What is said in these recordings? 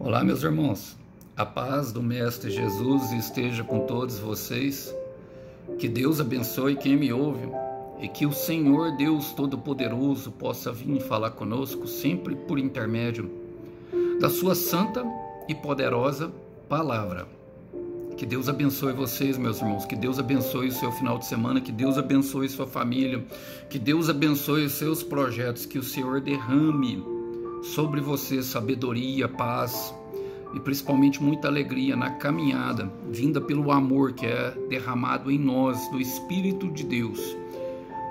Olá, meus irmãos. A paz do Mestre Jesus esteja com todos vocês. Que Deus abençoe quem me ouve e que o Senhor Deus Todo-Poderoso possa vir falar conosco sempre por intermédio da sua santa e poderosa palavra. Que Deus abençoe vocês, meus irmãos. Que Deus abençoe o seu final de semana. Que Deus abençoe sua família. Que Deus abençoe os seus projetos. Que o Senhor derrame sobre você sabedoria, paz e principalmente muita alegria na caminhada, vinda pelo amor que é derramado em nós, do Espírito de Deus.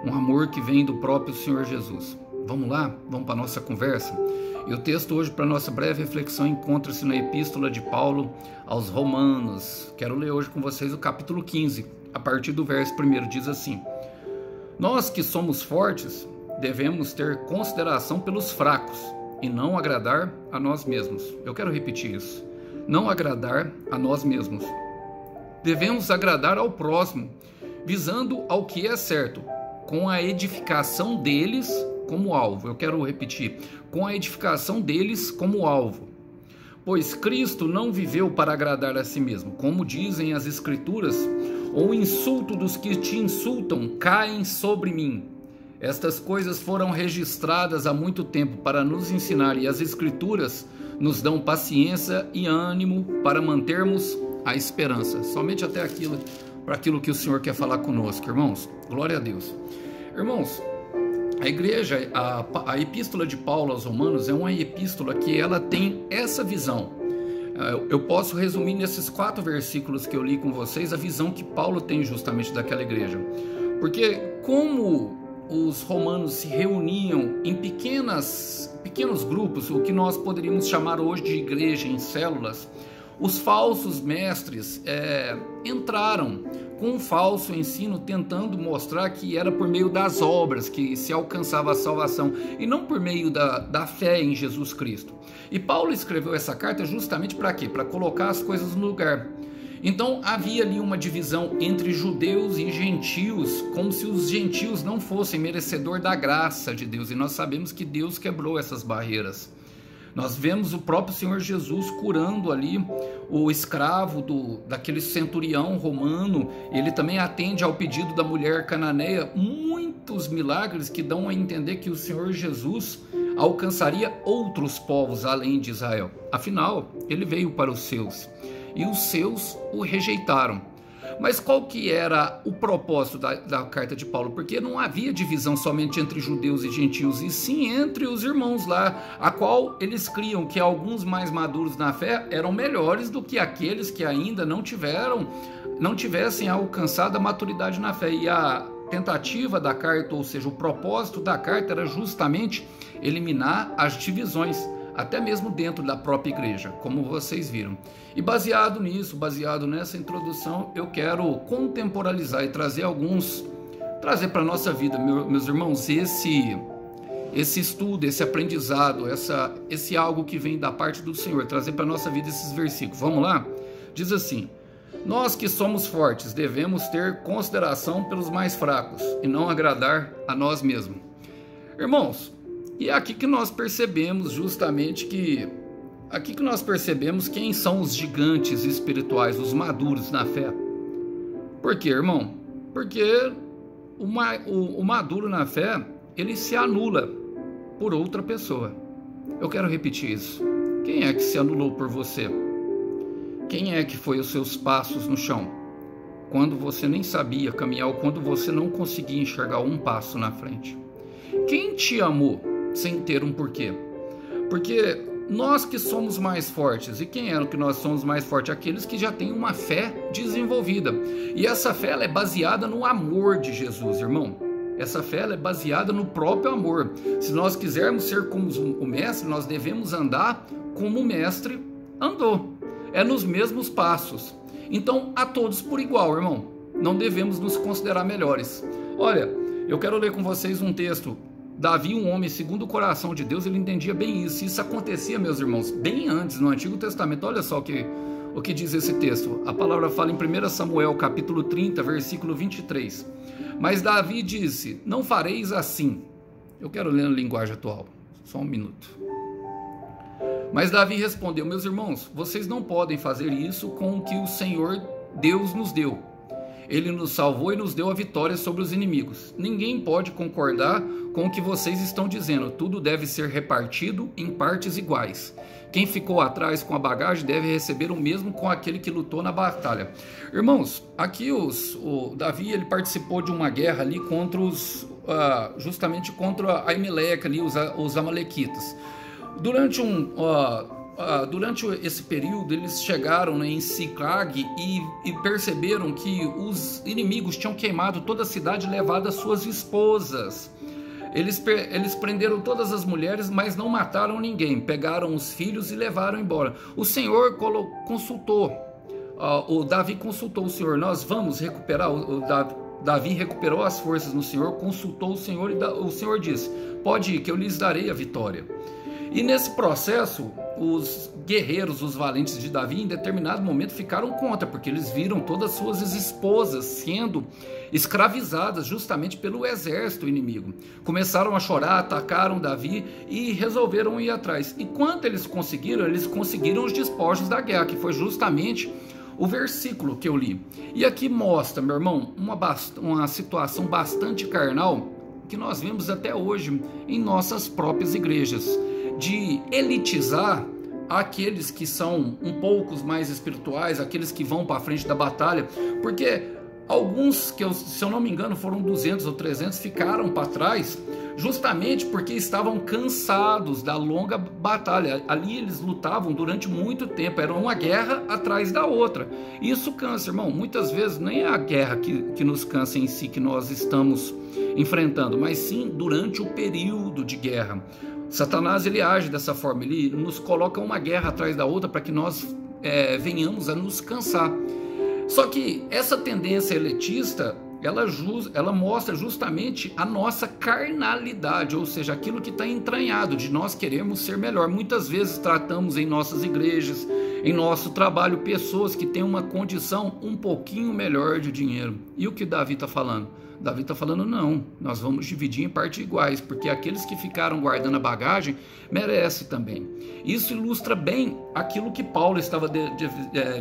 Um amor que vem do próprio Senhor Jesus. Vamos lá? Vamos para a nossa conversa? E o texto hoje para a nossa breve reflexão encontra-se na Epístola de Paulo aos Romanos. Quero ler hoje com vocês o capítulo 15, a partir do verso 1, diz assim: Nós que somos fortes, devemos ter consideração pelos fracos, e não agradar a nós mesmos. Eu quero repetir isso. Não agradar a nós mesmos. Devemos agradar ao próximo, visando ao que é certo, com a edificação deles como alvo. Eu quero repetir. Com a edificação deles como alvo. Pois Cristo não viveu para agradar a si mesmo. Como dizem as Escrituras, o insulto dos que te insultam caem sobre mim. Estas coisas foram registradas há muito tempo para nos ensinar, e as Escrituras nos dão paciência e ânimo para mantermos a esperança. Somente até aquilo, para aquilo que o Senhor quer falar conosco, irmãos. Glória a Deus. Irmãos, a igreja, a epístola de Paulo aos Romanos é uma epístola que ela tem essa visão. Eu posso resumir nesses 4 versículos que eu li com vocês a visão que Paulo tem justamente daquela igreja. Porque como os romanos se reuniam em pequenos grupos, o que nós poderíamos chamar hoje de igreja em células, os falsos mestres entraram com um falso ensino, tentando mostrar que era por meio das obras que se alcançava a salvação, e não por meio da fé em Jesus Cristo. E Paulo escreveu essa carta justamente para quê? Para colocar as coisas no lugar. Então havia ali uma divisão entre judeus e gentios, como se os gentios não fossem merecedores da graça de Deus, e nós sabemos que Deus quebrou essas barreiras. Nós vemos o próprio Senhor Jesus curando ali o escravo daquele centurião romano. Ele também atende ao pedido da mulher cananeia, muitos milagres que dão a entender que o Senhor Jesus alcançaria outros povos além de Israel. Afinal, ele veio para os seus, e os seus o rejeitaram. Mas qual que era o propósito da carta de Paulo? Porque não havia divisão somente entre judeus e gentios, e sim entre os irmãos lá, a qual eles criam que alguns mais maduros na fé eram melhores do que aqueles que ainda não tivessem alcançado a maturidade na fé. E a tentativa da carta, ou seja, o propósito da carta era justamente eliminar as divisões, até mesmo dentro da própria igreja, como vocês viram. E baseado nisso, baseado nessa introdução, eu quero contemporalizar e trazer para a nossa vida, meus irmãos, esse estudo, esse aprendizado, esse algo que vem da parte do Senhor, trazer para a nossa vida esses versículos. Vamos lá? Diz assim: Nós que somos fortes devemos ter consideração pelos mais fracos e não agradar a nós mesmos. Irmãos, e é aqui que nós percebemos justamente quem são os gigantes espirituais, os maduros na fé. Por quê, irmão? Porque o maduro na fé, ele se anula por outra pessoa. Eu quero repetir isso. Quem é que se anulou por você? Quem é que foi os seus passos no chão? Quando você nem sabia caminhar, ou quando você não conseguia enxergar um passo na frente? Quem te amou sem ter um porquê? Porque nós que somos mais fortes, e quem é que nós somos mais fortes? Aqueles que já têm uma fé desenvolvida, e essa fé ela é baseada no amor de Jesus, irmão. Essa fé ela é baseada no próprio amor. Se nós quisermos ser como o mestre, nós devemos andar como o mestre andou, é nos mesmos passos. Então, a todos por igual, irmão, não devemos nos considerar melhores. Olha, eu quero ler com vocês um texto. Davi, um homem segundo o coração de Deus, ele entendia bem isso. Isso acontecia, meus irmãos, bem antes, no Antigo Testamento. Olha só o que diz esse texto. A palavra fala em 1 Samuel, capítulo 30, versículo 23. Mas Davi disse: Não fareis assim. Eu quero ler na linguagem atual. Só um minuto. Mas Davi respondeu: meus irmãos, vocês não podem fazer isso com o que o Senhor Deus nos deu. Ele nos salvou e nos deu a vitória sobre os inimigos. Ninguém pode concordar com o que vocês estão dizendo. Tudo deve ser repartido em partes iguais. Quem ficou atrás com a bagagem deve receber o mesmo com aquele que lutou na batalha. Irmãos, aqui o Davi, ele participou de uma guerra ali contra justamente contra a Amaleque, ali, os amalequitas. Durante esse período, eles chegaram, né, em Siclag e perceberam que os inimigos tinham queimado toda a cidade e levado as suas esposas. Eles prenderam todas as mulheres, mas não mataram ninguém. Pegaram os filhos e levaram embora. O Senhor consultou, o Davi consultou o Senhor. Nós vamos recuperar. Davi recuperou as forças no Senhor, consultou o Senhor e o Senhor disse: pode ir, que eu lhes darei a vitória. E nesse processo, os guerreiros, os valentes de Davi, em determinado momento ficaram contra, porque eles viram todas as suas esposas sendo escravizadas justamente pelo exército inimigo. Começaram a chorar, atacaram Davi e resolveram ir atrás. E quando eles conseguiram os despojos da guerra, que foi justamente o versículo que eu li. E aqui mostra, meu irmão, uma situação bastante carnal que nós vemos até hoje em nossas próprias igrejas, de elitizar aqueles que são um pouco mais espirituais, aqueles que vão para a frente da batalha, porque alguns, se eu não me engano, foram 200 ou 300, ficaram para trás, justamente porque estavam cansados da longa batalha. Ali eles lutavam durante muito tempo, era uma guerra atrás da outra. Isso cansa, irmão. Muitas vezes nem é a guerra que nos cansa em si, que nós estamos enfrentando, mas sim durante o período de guerra. Satanás, ele age dessa forma, ele nos coloca uma guerra atrás da outra para que nós venhamos a nos cansar. Só que essa tendência elitista, ela mostra justamente a nossa carnalidade, ou seja, aquilo que está entranhado de nós queremos ser melhor. Muitas vezes tratamos em nossas igrejas, em nosso trabalho, pessoas que têm uma condição um pouquinho melhor de dinheiro. E o que Davi está falando? Davi está falando: não, nós vamos dividir em partes iguais, porque aqueles que ficaram guardando a bagagem merecem também. Isso ilustra bem aquilo que Paulo estava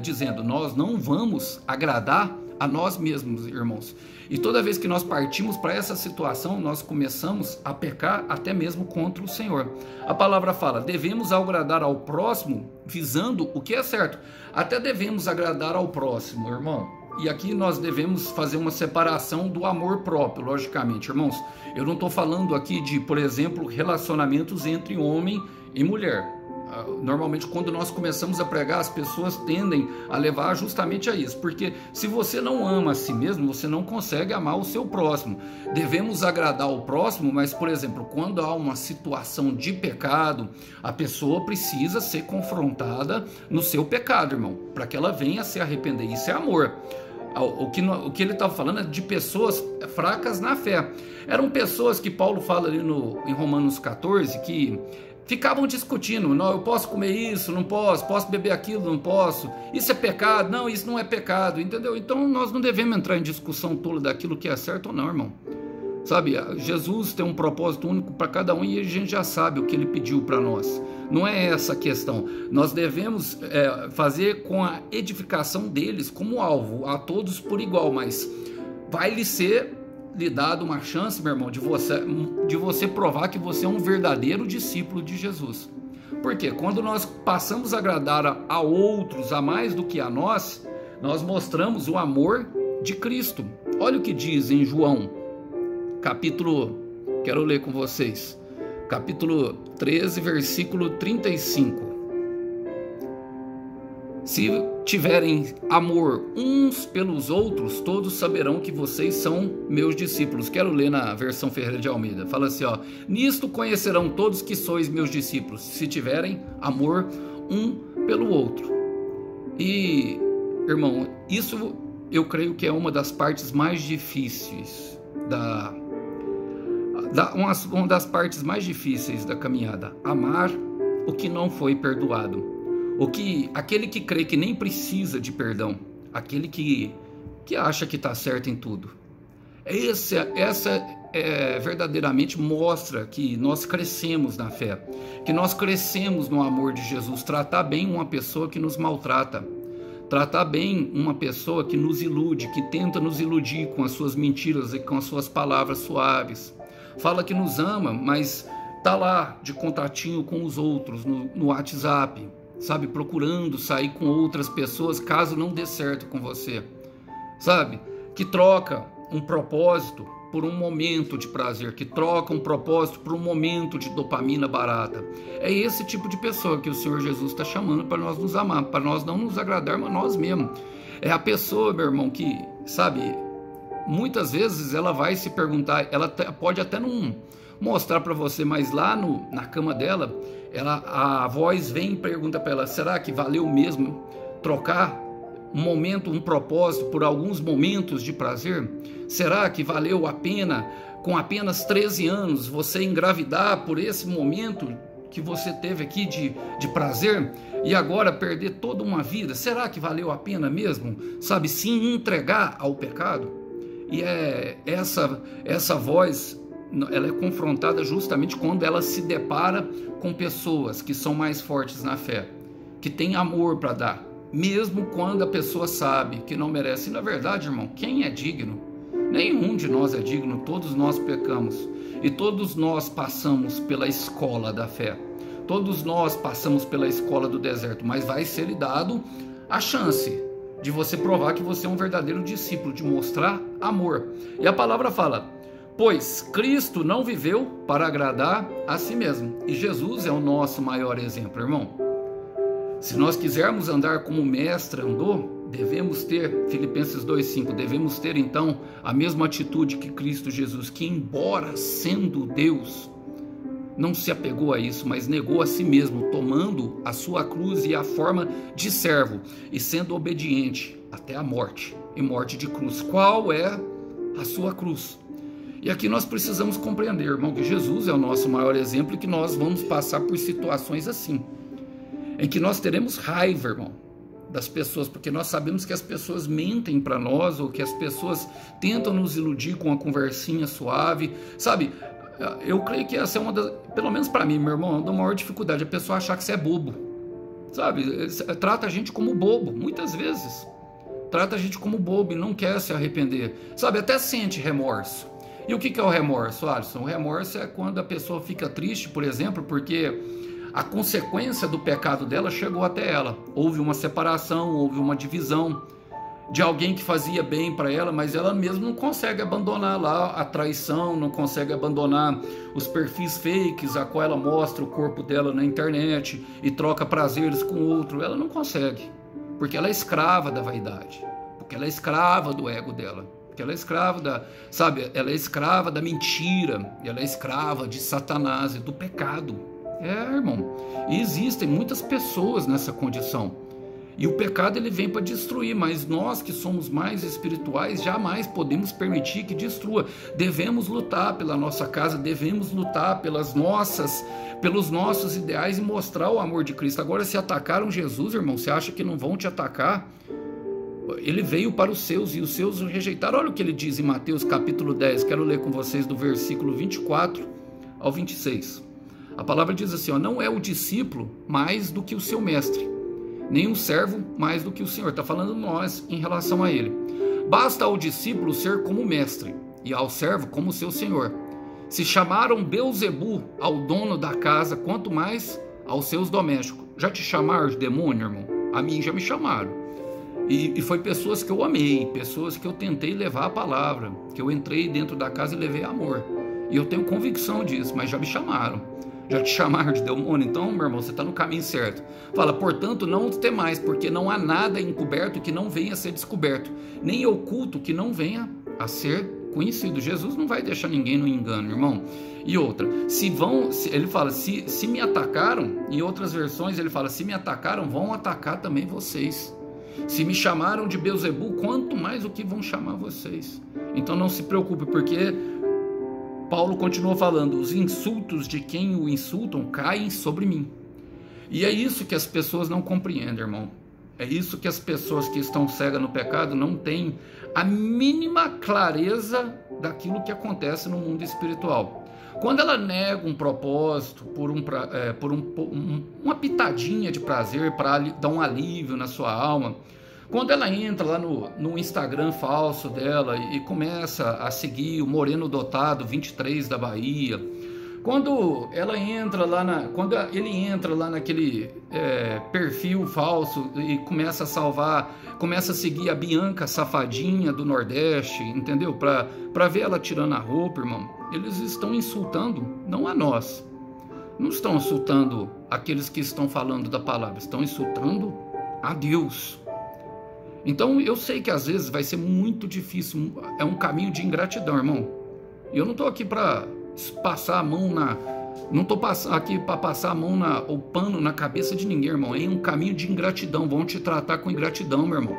dizendo: nós não vamos agradar a nós mesmos, irmãos. E toda vez que nós partimos para essa situação, nós começamos a pecar até mesmo contra o Senhor. A palavra fala: devemos agradar ao próximo visando o que é certo. Até devemos agradar ao próximo, irmão. E aqui nós devemos fazer uma separação do amor próprio, logicamente, irmãos. Eu não estou falando aqui de, por exemplo, relacionamentos entre homem e mulher. Normalmente, quando nós começamos a pregar, as pessoas tendem a levar justamente a isso. Porque se você não ama a si mesmo, você não consegue amar o seu próximo. Devemos agradar o próximo, mas, por exemplo, quando há uma situação de pecado, a pessoa precisa ser confrontada no seu pecado, irmão, para que ela venha a se arrepender. Isso é amor. O que ele estava falando é de pessoas fracas na fé. Eram pessoas que Paulo fala ali em Romanos 14, que ficavam discutindo: não, eu posso comer isso, não posso beber aquilo, não posso, isso é pecado, não, isso não é pecado, entendeu? Então nós não devemos entrar em discussão tola daquilo que é certo ou não, irmão. Sabe, Jesus tem um propósito único para cada um e a gente já sabe o que ele pediu para nós. Não é essa a questão. Nós devemos fazer com a edificação deles como alvo, a todos por igual, mas vai lhe dado uma chance, meu irmão, de você provar que você é um verdadeiro discípulo de Jesus. Porque quando nós passamos a agradar a outros, a mais do que a nós, nós mostramos o amor de Cristo. Olha o que diz em João, quero ler com vocês, capítulo 13, versículo 35. Se tiverem amor uns pelos outros, todos saberão que vocês são meus discípulos. Quero ler na versão Ferreira de Almeida. Fala assim, ó: nisto conhecerão todos que sois meus discípulos, se tiverem amor um pelo outro. E, irmão, isso eu creio que é uma das partes mais difíceis uma das partes mais difíceis da caminhada. Amar o que não foi perdoado. Aquele que crê que nem precisa de perdão, aquele que acha que está certo em tudo. Essa verdadeiramente mostra que nós crescemos na fé, que nós crescemos no amor de Jesus. Tratar bem uma pessoa que nos maltrata, tratar bem uma pessoa que nos ilude, que tenta nos iludir com as suas mentiras e com as suas palavras suaves. Fala que nos ama, mas tá lá de contatinho com os outros no WhatsApp, sabe, procurando sair com outras pessoas caso não dê certo com você, sabe, que troca um propósito por um momento de prazer, que troca um propósito por um momento de dopamina barata. É esse tipo de pessoa que o Senhor Jesus está chamando para nós nos amar, para nós não nos agradarmos a nós mesmos. É a pessoa, meu irmão, que, sabe, muitas vezes ela vai se perguntar, ela pode até não mostrar para você, mas lá na cama dela, a voz vem e pergunta para ela: será que valeu mesmo trocar um momento, um propósito por alguns momentos de prazer? Será que valeu a pena, com apenas 13 anos, você engravidar por esse momento que você teve aqui de prazer e agora perder toda uma vida? Será que valeu a pena mesmo, sabe, se entregar ao pecado? E essa voz, ela é confrontada justamente quando ela se depara com pessoas que são mais fortes na fé, que têm amor para dar, mesmo quando a pessoa sabe que não merece. E na verdade, irmão, quem é digno? Nenhum de nós é digno, todos nós pecamos e todos nós passamos pela escola da fé, todos nós passamos pela escola do deserto, mas vai ser lhe dado a chance de você provar que você é um verdadeiro discípulo, de mostrar amor. E a palavra fala: pois Cristo não viveu para agradar a si mesmo. E Jesus é o nosso maior exemplo, irmão. Se nós quisermos andar como o mestre andou, devemos ter, Filipenses 2,5, devemos ter então a mesma atitude que Cristo Jesus, que embora sendo Deus, não se apegou a isso, mas negou a si mesmo, tomando a sua cruz e a forma de servo, e sendo obediente até a morte, e morte de cruz. Qual é a sua cruz? E aqui nós precisamos compreender, irmão, que Jesus é o nosso maior exemplo e que nós vamos passar por situações assim, em que nós teremos raiva, irmão, das pessoas, porque nós sabemos que as pessoas mentem para nós, ou que as pessoas tentam nos iludir com uma conversinha suave, sabe? Eu creio que essa é uma das, pelo menos para mim, meu irmão, é uma maior dificuldade, a pessoa achar que você é bobo, sabe? Trata a gente como bobo, muitas vezes. Trata a gente como bobo e não quer se arrepender, sabe? Até sente remorso. E o que é o remorso, Alisson? O remorso é quando a pessoa fica triste, por exemplo, porque a consequência do pecado dela chegou até ela. Houve uma separação, houve uma divisão de alguém que fazia bem para ela, mas ela mesma não consegue abandonar lá a traição, não consegue abandonar os perfis fakes a qual ela mostra o corpo dela na internet e troca prazeres com outro. Ela não consegue, porque ela é escrava da vaidade, porque ela é escrava do ego dela, porque ela é escrava da, sabe, ela é escrava da mentira, ela é escrava de Satanás e do pecado. Irmão, e existem muitas pessoas nessa condição, e o pecado ele vem para destruir, mas nós que somos mais espirituais jamais podemos permitir que destrua. Devemos lutar pela nossa casa, devemos lutar pelos nossos ideais e mostrar o amor de Cristo. Agora, se atacaram Jesus, irmão, você acha que não vão te atacar? Ele veio para os seus e os seus o rejeitaram. Olha o que ele diz em Mateus capítulo 10, quero ler com vocês do versículo 24 ao 26. A palavra diz assim, ó: não é o discípulo mais do que o seu mestre, nem o servo mais do que o Senhor. Está falando nós em relação a ele. Basta ao discípulo ser como o mestre, e ao servo como seu senhor. Se chamaram Beelzebu ao dono da casa, quanto mais aos seus domésticos. Já te chamaram de demônio, irmão? A mim já me chamaram. E foi pessoas que eu amei, pessoas que eu tentei levar a palavra, que eu entrei dentro da casa e levei amor. E eu tenho convicção disso, mas já me chamaram. Já te chamaram de demônio? Então, meu irmão, você está no caminho certo. Fala, portanto, não temais, porque não há nada encoberto que não venha a ser descoberto, nem oculto que não venha a ser conhecido. Jesus não vai deixar ninguém no engano, irmão. E outra, ele fala, se me atacaram, em outras versões ele fala, se me atacaram, vão atacar também vocês. Se me chamaram de Beelzebu, quanto mais o que vão chamar vocês. Então não se preocupe, porque Paulo continua falando, os insultos de quem o insultam caem sobre mim. E é isso que as pessoas não compreendem, irmão. É isso que as pessoas que estão cegas no pecado não têm a mínima clareza daquilo que acontece no mundo espiritual. Quando ela nega um propósito por uma pitadinha de prazer para dar um alívio na sua alma, quando ela entra lá no Instagram falso dela e começa a seguir o Moreno Dotado 23 da Bahia, quando ele entra lá naquele perfil falso e começa a seguir a Bianca Safadinha do Nordeste, entendeu? Para ver ela tirando a roupa, irmão, eles estão insultando, não a nós, não estão insultando aqueles que estão falando da palavra, estão insultando a Deus. Então eu sei que às vezes vai ser muito difícil, é um caminho de ingratidão, irmão. Eu não estou aqui para passar a mão não estou aqui para passar a mão o pano na cabeça de ninguém, irmão. É um caminho de ingratidão. Vão te tratar com ingratidão, meu irmão.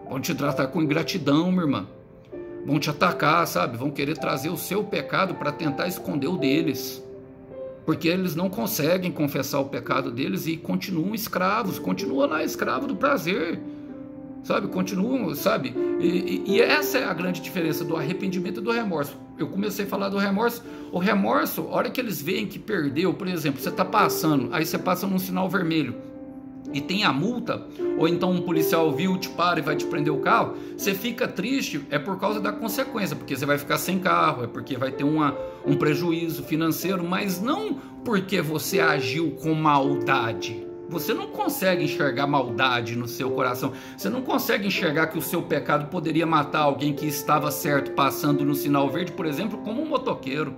Vão te tratar com ingratidão, minha irmã. Vão te atacar, sabe? Vão querer trazer o seu pecado para tentar esconder o deles, porque eles não conseguem confessar o pecado deles e continuam escravos, continuam lá escravo do prazer, sabe? Continuam, sabe? E essa é a grande diferença do arrependimento e do remorso. Eu comecei a falar do remorso. O remorso, a hora que eles veem que perdeu, por exemplo, você está passando, aí você passa num sinal vermelho e tem a multa, ou então um policial viu, te para e vai te prender o carro, você fica triste, é por causa da consequência, porque você vai ficar sem carro, é porque vai ter um prejuízo financeiro, mas não porque você agiu com maldade. Você não consegue enxergar maldade no seu coração. Você não consegue enxergar que o seu pecado poderia matar alguém que estava certo passando no sinal verde, por exemplo, como um motoqueiro.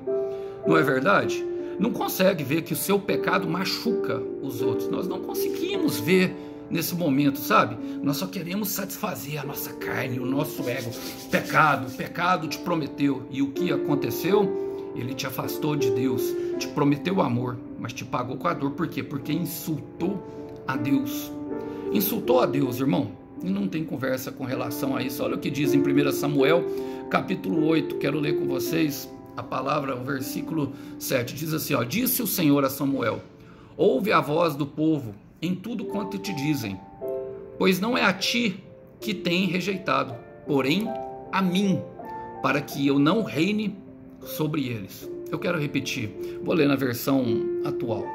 Não é verdade? Não consegue ver que o seu pecado machuca os outros. Nós não conseguimos ver nesse momento, sabe? Nós só queremos satisfazer a nossa carne, o nosso ego. O pecado te prometeu. E o que aconteceu? Ele te afastou de Deus, te prometeu amor, mas te pagou com a dor. Por quê? Porque insultou a Deus. Insultou a Deus, irmão. E não tem conversa com relação a isso. Olha o que diz em 1 Samuel, capítulo 8. Quero ler com vocês a palavra, o versículo 7. Diz assim, ó: disse o Senhor a Samuel: ouve a voz do povo em tudo quanto te dizem, pois não é a ti que tem rejeitado, porém a mim, para que eu não reine sobre eles. Eu quero repetir, vou ler na versão atual,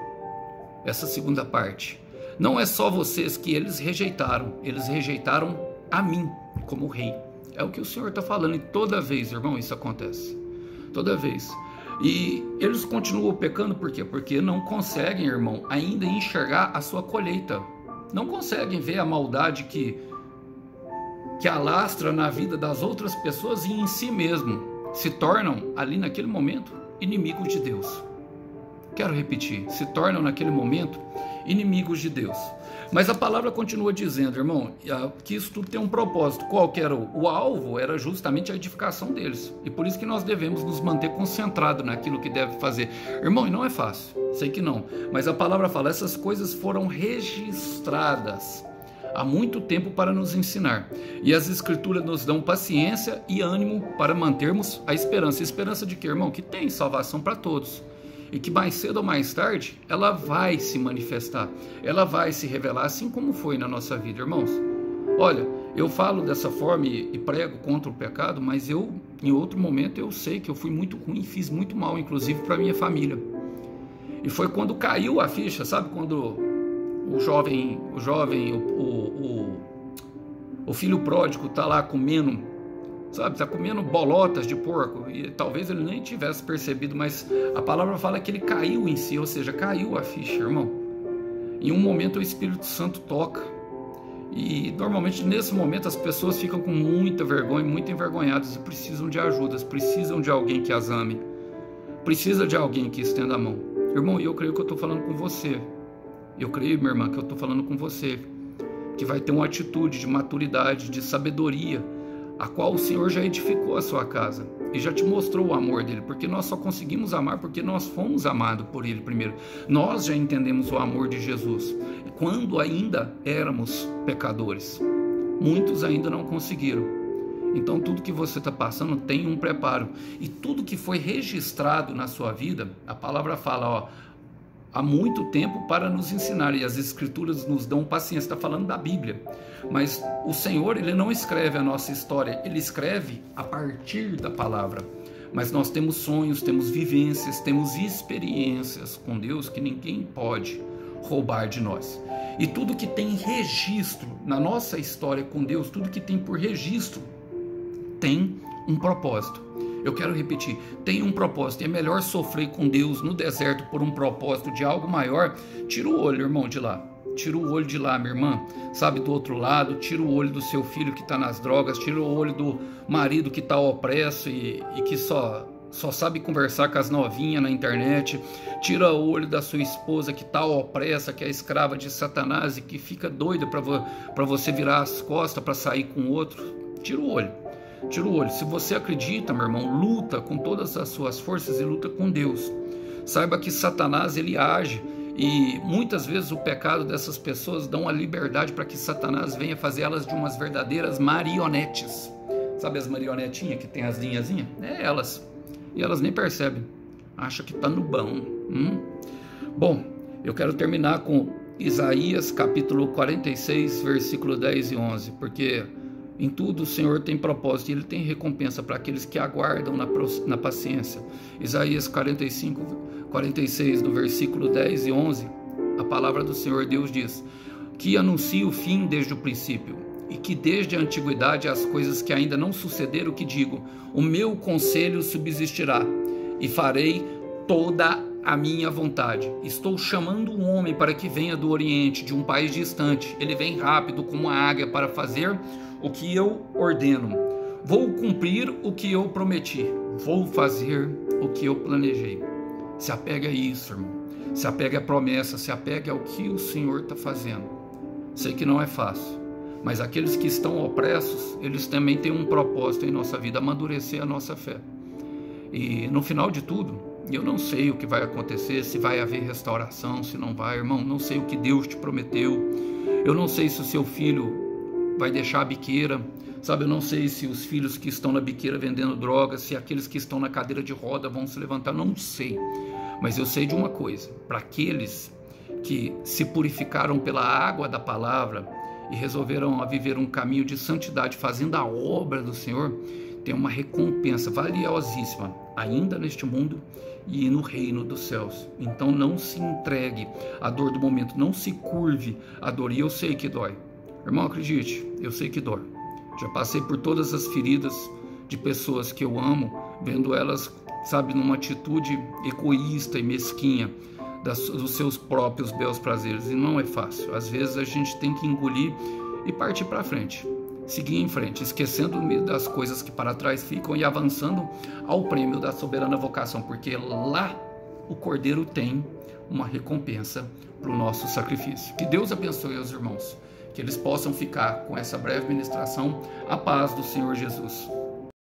essa segunda parte. Não é só vocês que eles rejeitaram a mim como rei. É o que o Senhor está falando, e toda vez, irmão, isso acontece, toda vez. E eles continuam pecando, por quê? Porque não conseguem, irmão, ainda enxergar a sua colheita, não conseguem ver a maldade que alastra na vida das outras pessoas e em si mesmo. Se tornam, ali naquele momento, inimigos de Deus. Quero repetir, se tornam naquele momento inimigos de Deus. Mas a palavra continua dizendo, irmão, que isso tudo tem um propósito. Qual que era o alvo? Era justamente a edificação deles. E por isso que nós devemos nos manter concentrados naquilo que deve fazer. Irmão, e não é fácil, sei que não. Mas a palavra fala, essas coisas foram registradas há muito tempo para nos ensinar, e as escrituras nos dão paciência e ânimo para mantermos a esperança. Esperança de quê, irmão? Que tem salvação para todos, e que mais cedo ou mais tarde ela vai se manifestar, ela vai se revelar, assim como foi na nossa vida, irmãos. Olha, eu falo dessa forma e prego contra o pecado, mas eu, em outro momento, eu sei que eu fui muito ruim, fiz muito mal, inclusive para minha família. E foi quando caiu a ficha, sabe? Quando o filho pródigo está lá comendo, sabe, está comendo bolotas de porco, e talvez ele nem tivesse percebido, mas a palavra fala que ele caiu em si, ou seja, caiu a ficha, irmão. Em um momento o Espírito Santo toca, e normalmente nesse momento as pessoas ficam com muita vergonha, muito envergonhadas, e precisam de ajudas, precisam de alguém que as ame, precisa de alguém que estenda a mão. Irmão, eu creio que eu estou falando com você. Eu creio, minha irmã, que eu estou falando com você, que vai ter uma atitude de maturidade, de sabedoria, a qual o Senhor já edificou a sua casa e já te mostrou o amor dele, porque nós só conseguimos amar porque nós fomos amados por ele primeiro. Nós já entendemos o amor de Jesus quando ainda éramos pecadores. Muitos ainda não conseguiram. Então tudo que você está passando tem um preparo, e tudo que foi registrado na sua vida, a palavra fala, ó, há muito tempo para nos ensinar, e as Escrituras nos dão paciência. Está falando da Bíblia, mas o Senhor, Ele não escreve a nossa história, Ele escreve a partir da palavra. Mas nós temos sonhos, temos vivências, temos experiências com Deus que ninguém pode roubar de nós. E tudo que tem registro na nossa história com Deus, tudo que tem por registro, tem um propósito. Eu quero repetir, tem um propósito. E é melhor sofrer com Deus no deserto por um propósito de algo maior. Tira o olho, irmão, de lá. Tira o olho de lá, minha irmã, sabe, do outro lado. Tira o olho do seu filho que está nas drogas. Tira o olho do marido que está opresso e que só sabe conversar com as novinhas na internet. Tira o olho da sua esposa que está opressa, que é escrava de Satanás e que fica doida para você virar as costas para sair com outro. Tira o olho. Tira o olho. Se você acredita, meu irmão, luta com todas as suas forças e luta com Deus. Saiba que Satanás, ele age, e muitas vezes o pecado dessas pessoas dão a liberdade para que Satanás venha fazer elas de umas verdadeiras marionetes. Sabe as marionetinhas que tem as linhazinhas? É elas. E elas nem percebem. Acha que tá no bom. Bom, eu quero terminar com Isaías capítulo 46, versículo 10 e 11, porque em tudo o Senhor tem propósito e Ele tem recompensa para aqueles que aguardam na paciência. Isaías 46, do versículo 10 e 11, a palavra do Senhor Deus diz: que anuncia o fim desde o princípio, e que desde a antiguidade as coisas que ainda não sucederam, que digo, o meu conselho subsistirá, e farei toda a minha vontade. Estou chamando um homem para que venha do Oriente, de um país distante. Ele vem rápido como uma águia para fazer o que eu ordeno. Vou cumprir o que eu prometi. Vou fazer o que eu planejei. Se apega a isso, irmão. Se apega à promessa, se apega ao que o Senhor está fazendo. Sei que não é fácil, mas aqueles que estão opressos, eles também têm um propósito em nossa vida, amadurecer a nossa fé. E no final de tudo, eu não sei o que vai acontecer, se vai haver restauração, se não vai, irmão. Não sei o que Deus te prometeu. Eu não sei se o seu filho vai deixar a biqueira, sabe? Eu não sei se os filhos que estão na biqueira vendendo drogas, se aqueles que estão na cadeira de roda vão se levantar, não sei. Mas eu sei de uma coisa: para aqueles que se purificaram pela água da palavra e resolveram a viver um caminho de santidade, fazendo a obra do Senhor, tem uma recompensa valiosíssima, ainda neste mundo e no reino dos céus. Então não se entregue à dor do momento, não se curve à dor. E eu sei que dói. Irmão, acredite, eu sei que dói. Já passei por todas as feridas de pessoas que eu amo, vendo elas, sabe, numa atitude egoísta e mesquinha dos seus próprios belos prazeres. E não é fácil. Às vezes a gente tem que engolir e partir para frente. Seguir em frente, esquecendo das coisas que para trás ficam e avançando ao prêmio da soberana vocação, porque lá o Cordeiro tem uma recompensa para o nosso sacrifício. Que Deus abençoe os irmãos, que eles possam ficar com essa breve ministração. A paz do Senhor Jesus.